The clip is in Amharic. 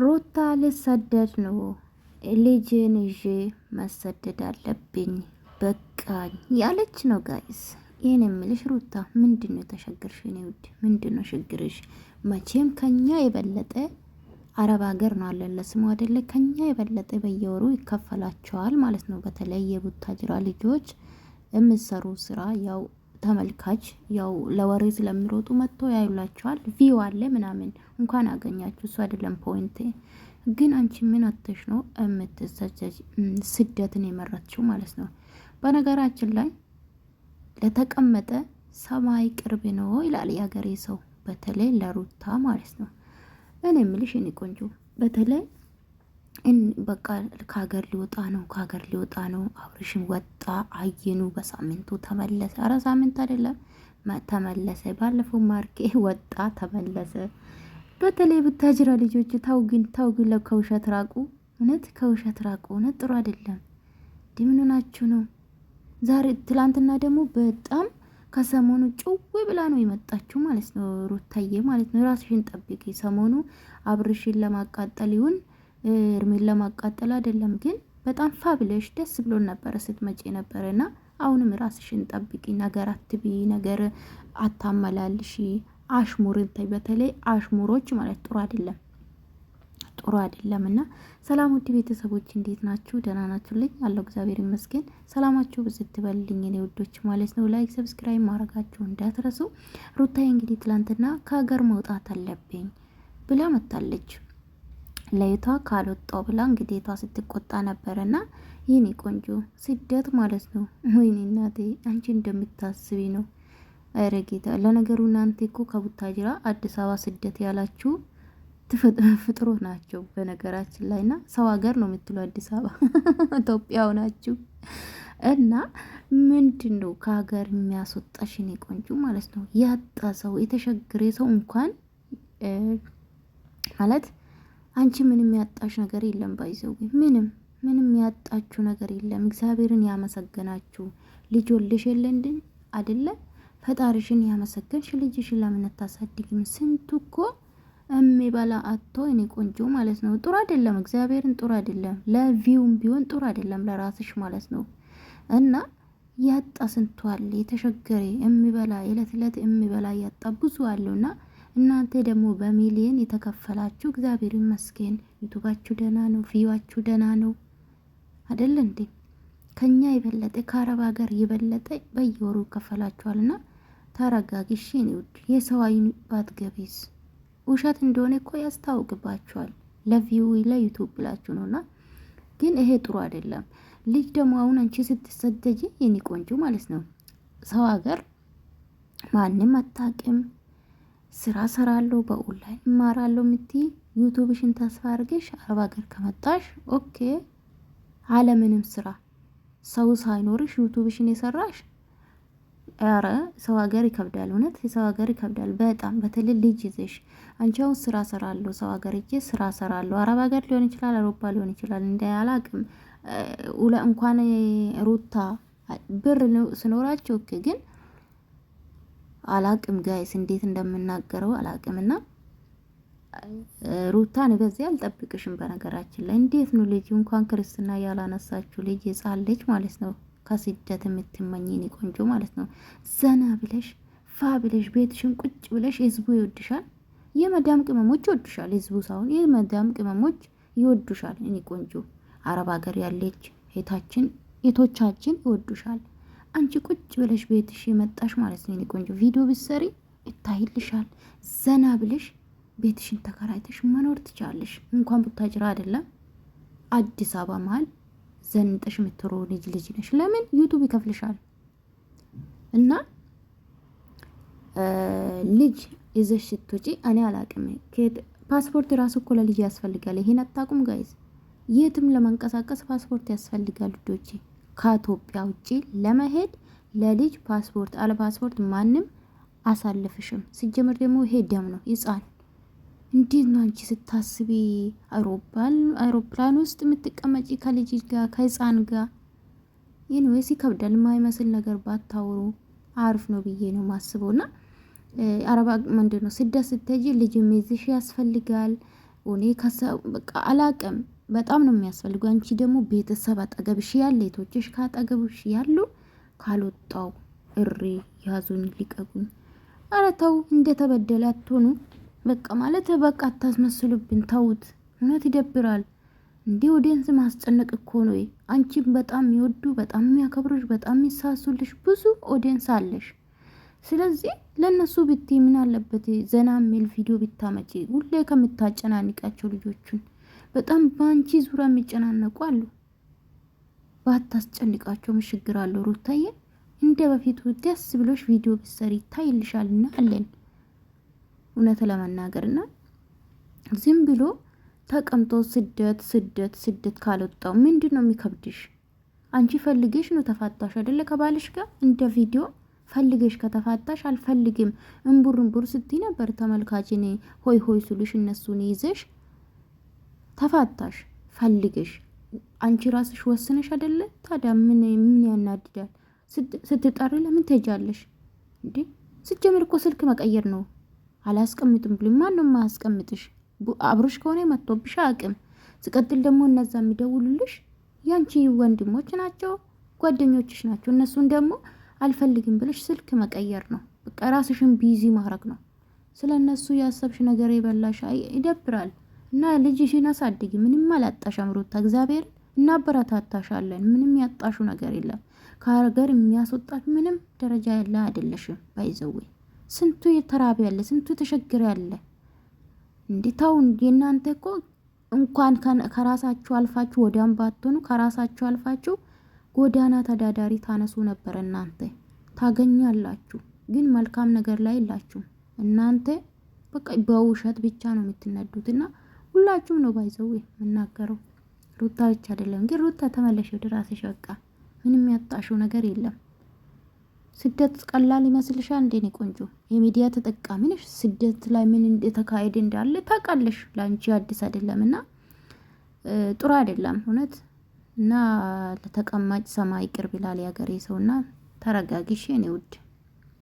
ሩታ ልሰደድ ነው። ልጅን ይዤ መሰደድ አለብኝ በቃኝ ያለች ነው። ጋይስ ይህን የምልሽ ሩታ ምንድን ነው የተሸገርሽ? እኔ ውድ ምንድን ነው ችግርሽ? መቼም ከኛ የበለጠ አረብ ሀገር ነው አለን ለስሙ አይደለ? ከኛ የበለጠ በየወሩ ይከፈላቸዋል ማለት ነው። በተለይ የቡታጅራ ልጆች የምሰሩ ስራ ያው ተመልካች ያው ለወሬ ስለሚሮጡ መጥቶ ያዩላቸዋል። ቪው አለ ምናምን እንኳን አገኛችሁ እሱ አይደለም ፖይንት። ግን አንቺ ምን አተሽ ነው የምትሰጀጅ ስደትን የመረጥችው ማለት ነው? በነገራችን ላይ ለተቀመጠ ሰማይ ቅርብ ነው ይላል የሀገሬ ሰው፣ በተለይ ለሩታ ማለት ነው። እኔ የምልሽ እኔ ቆንጆ በተለይ በቃ ከሀገር ሊወጣ ነው፣ ከሀገር ሊወጣ ነው። አብርሽን ወጣ አየኑ፣ በሳምንቱ ተመለሰ። አረ ሳምንት አይደለም ተመለሰ። ባለፈው ማርኬ ወጣ ተመለሰ። በተለይ ብታጅራ ልጆች ታው ግን ከውሸት ራቁ። እውነት ከውሸት ራቁ። እውነት ጥሩ አይደለም። ዲምኑ ናችሁ ነው። ዛሬ ትላንትና ደግሞ በጣም ከሰሞኑ ጭው ብላ ነው የመጣችሁ ማለት ነው። ሩታዬ ማለት ነው። ራስሽን ጠብቂ። ሰሞኑ አብርሽን ለማቃጠል ይሁን እርሜን ለማቃጠል አይደለም፣ ግን በጣም ፋብለሽ ደስ ብሎን ነበረ ስትመጪ ነበረና አሁንም ራስሽን ጠብቂ። ነገር አትቢ፣ ነገር አታመላልሺ። አሽሙርን ተይ። በተለይ አሽሙሮች ማለት ጥሩ አይደለም፣ ጥሩ አይደለም። እና ሰላም ውድ ቤተሰቦች እንዴት ናችሁ? ደህና ናችሁልኝ? አለው እግዚአብሔር ይመስገን። ሰላማችሁ ብዝት ትበልልኝ እኔ ውዶች ማለት ነው። ላይክ ሰብስክራይብ ማድረጋችሁ እንዳትረሱ። ሩታዬ እንግዲህ ትላንትና ከሀገር መውጣት አለብኝ ብላ መታለች። ለይቷ ካልወጣው ብላ እንግዲህ ቷ ስትቆጣ ነበረና ይህኔ ቆንጆ ስደት ማለት ነው። ወይኔ እናቴ አንቺ እንደምታስቢ ነው። ኧረ ጌታ። ለነገሩ እናንተ እኮ ከቡታጅራ አዲስ አበባ ስደት ያላችሁ ፍጥሮ ናቸው በነገራችን ላይ። እና ሰው ሀገር ነው የምትሉ አዲስ አበባ ኢትዮጵያው ናችሁ። እና ምንድን ነው ከሀገር የሚያስወጣሽ እኔ ቆንጆ ማለት ነው? ያጣ ሰው የተሸገረ ሰው እንኳን ማለት አንቺ ምንም ያጣሽ ነገር የለም። ባይዘው ምንም ያጣችሁ ነገር የለም። እግዚአብሔርን ያመሰገናችሁ ልጅ ወልደሽ የለንድን አይደለ? ፈጣሪሽን ያመሰገንሽ ልጅሽን ለምን አታሳድጊም? ስንቱ እኮ እሚበላ አቶ እኔ ቆንጆ ማለት ነው። ጥሩ አይደለም፣ እግዚአብሔርን ጥሩ አይደለም። ለቪውም ቢሆን ጥሩ አይደለም ለራስሽ ማለት ነው። እና ያጣ ስንቱ አለ የተሸገረ የሚበላ የዕለት ዕለት የሚበላ ያጣ ብዙ አለውና እናንተ ደግሞ በሚሊየን የተከፈላችሁ እግዚአብሔር ይመስገን። ዩቱባችሁ ደህና ነው፣ ቪዋችሁ ደህና ነው አይደል እንዴ? ከኛ የበለጠ ከአረብ ሀገር የበለጠ በየወሩ ይከፈላችኋልና ተረጋግሽ የኔ ውድ። የሰው አይን ባትገቢስ ውሸት እንደሆነ እኮ ያስታውቅባችኋል። ለቪው ለዩቱብ ብላችሁ ነውና፣ ግን ይሄ ጥሩ አይደለም። ልጅ ደግሞ አሁን አንቺ ስትሰደጂ የኔ ቆንጆ ማለት ነው ሰው ሀገር ማንም አታውቅም። ስራ ሰራለሁ በኦንላይን እማራለሁ የምትይ ዩቱብሽን ተስፋ አድርገሽ አረብ ሀገር ከመጣሽ ኦኬ፣ አለምንም ስራ ሰው ሳይኖርሽ ዩቱብሽን የሰራሽ ኧረ ሰው ሀገር ይከብዳል። እውነት የሰው ሀገር ይከብዳል በጣም። በተለይ ልጅ ይዘሽ አንቺ አሁን ስራ ሰራለሁ ሰው ሀገር እጄ ስራ ሰራለሁ አረብ ሀገር ሊሆን ይችላል አውሮፓ ሊሆን ይችላል እንደ አላቅም። እንኳን ሩታ ብር ስኖራቸው ኦኬ፣ ግን አላቅም ጋይስ እንዴት እንደምናገረው አላቅምና ሩታን በዚህ አልጠብቅሽም። በነገራችን ላይ እንዴት ነው ልጅ እንኳን ክርስትና ያላነሳችሁ ልጅ የጻን ልጅ ማለት ነው ከስደት የምትመኝን ቆንጆ ማለት ነው። ዘና ብለሽ ፋ ብለሽ ቤትሽን ቁጭ ብለሽ ህዝቡ ይወድሻል። የመዳም ቅመሞች ይወዱሻል። ህዝቡ ሳይሆን የመዳም ቅመሞች ይወዱሻል። እኔ ቆንጆ አረብ ሀገር ያለች እህቶቻችን ይወዱሻል። አንቺ ቁጭ ብለሽ ቤትሽ የመጣሽ ማለት ነው። እኔ ቆንጆ ቪዲዮ ብትሰሪ ይታይልሻል። ዘና ብለሽ ቤትሽን ተከራይተሽ መኖር ትቻለሽ። እንኳን ቡታጅራ አይደለም አዲስ አበባ መሀል ዘንጠሽ የምትሮ ልጅ ነሽ። ለምን ዩቱብ ይከፍልሻል። እና ልጅ ይዘሽ ስትወጪ እኔ አላቅም። ፓስፖርት ራሱ እኮ ለልጅ ያስፈልጋል። ይሄን አታቁም ጋይዝ? የትም ለመንቀሳቀስ ፓስፖርት ያስፈልጋል ልጆቼ። ከኢትዮጵያ ውጪ ለመሄድ ለልጅ ፓስፖርት፣ አለ ፓስፖርት ማንም አሳልፍሽም። ሲጀምር ደግሞ ይሄ ደም ነው ይጻል። እንዴት ነው አንቺ ስታስቢ አይሮፕላን ውስጥ የምትቀመጪ ከልጅ ጋር ከህፃን ጋር? ይህን ወይስ ይከብዳል። የማይመስል ነገር ባታወሩ አሪፍ ነው ብዬ ነው ማስበውና አረባ ምንድን ነው ስደት ስትሄጂ ልጅ የሚይዝሽ ያስፈልጋል። እኔ በቃ አላቅም። በጣም ነው የሚያስፈልገው። አንቺ ደግሞ ቤተሰብ አጠገብሽ ያለ ቶችሽ ካጠገብሽ ያሉ ካልወጣው እሪ ያዙኝ ሊቀቁኝ። ኧረ ተው፣ እንደተበደለ አትሆኑ። በቃ ማለት በቃ አታስመስሉብን። ተውት። እውነት ይደብራል። እንዲህ ኦዲየንስ ማስጨነቅ እኮ ነው። አንቺም በጣም የሚወዱ በጣም የሚያከብሩሽ በጣም የሚሳሱልሽ ብዙ ኦዲየንስ አለሽ። ስለዚህ ለእነሱ ብቴ ምን አለበት ዘና የሚል ቪዲዮ ብታመጪ፣ ሁሌ ከምታጨናንቃቸው ልጆቹን። በጣም በአንቺ ዙሪያ የሚጨናነቁ አሉ። ባታስጨንቃቸው ምሽግር አለው። ሩታዬ እንደ በፊቱ ደስ ብሎሽ ቪዲዮ ብትሰሪ ይታይልሻልና አለን። እውነት ለመናገርና ዝም ብሎ ተቀምጦ ስደት ስደት ስደት ካልወጣው ምንድን ነው የሚከብድሽ? አንቺ ፈልገሽ ነው ተፋታሽ አይደለ? ከባልሽ ጋር እንደ ቪዲዮ ፈልገሽ ከተፋታሽ አልፈልግም እንቡር እንቡር ስትይ ነበር። ተመልካችን ሆይ ሆይ ስሉሽ እነሱን ይዘሽ ተፋታሽ ፈልገሽ አንቺ ራስሽ ወስነሽ አይደለ? ታዲያ ምን ያናድዳል? ስትጠሪ ለምን ትሄጃለሽ እንዴ? ስትጀምር እኮ ስልክ መቀየር ነው። አላስቀምጥም ብሎ ማን ነው የማያስቀምጥሽ? አብሮሽ ከሆነ መጥቶብሽ አቅም ስቀጥል ደግሞ እነዛ የሚደውሉልሽ ያንቺ ወንድሞች ናቸው፣ ጓደኞችሽ ናቸው። እነሱን ደግሞ አልፈልግም ብለሽ ስልክ መቀየር ነው። በቃ ራስሽን ቢዚ ማድረግ ነው። ስለ እነሱ ያሰብሽ ነገር የበላሽ ይደብራል። እና ልጅሽን አሳድጊ። ምንም አላጣሻም ሩታ፣ እግዚአብሔር እናበረታታሻለን። ምንም ያጣሹ ነገር የለም። ከሀገር የሚያስወጣት ምንም ደረጃ ያለ አይደለሽም። ባይዘዌ ስንቱ የተራበ ያለ፣ ስንቱ የተሸገረ ያለ። እንዴታው የእናንተ እኮ እንኳን ከራሳችሁ አልፋችሁ ወዲያም ባትሆኑ ከራሳችሁ አልፋችሁ ጎዳና ተዳዳሪ ታነሱ ነበር። እናንተ ታገኛላችሁ፣ ግን መልካም ነገር ላይ የላችሁም። እናንተ በቃ በውሸት ብቻ ነው የምትነዱትና ሁላችሁም ነው ባይዘው የምናገረው። ሩታ ብቻ አይደለም ግን ሩታ ተመለሽ ወደ ራስሽ። በቃ ምንም ያጣሽው ነገር የለም። ስደት ቀላል ይመስልሻል እንዴ? ነው ቆንጆ የሚዲያ ተጠቃሚ ነሽ። ስደት ላይ ምን እንደተካሄደ እንዳለ ታውቃለሽ። ላንቺ አዲስ አይደለምና ጥሩ አይደለም እውነት። እና ለተቀማጭ ሰማይ ቅርብ ይላል ያገሬ ሰውና ተረጋጊሽ የኔ ውድ።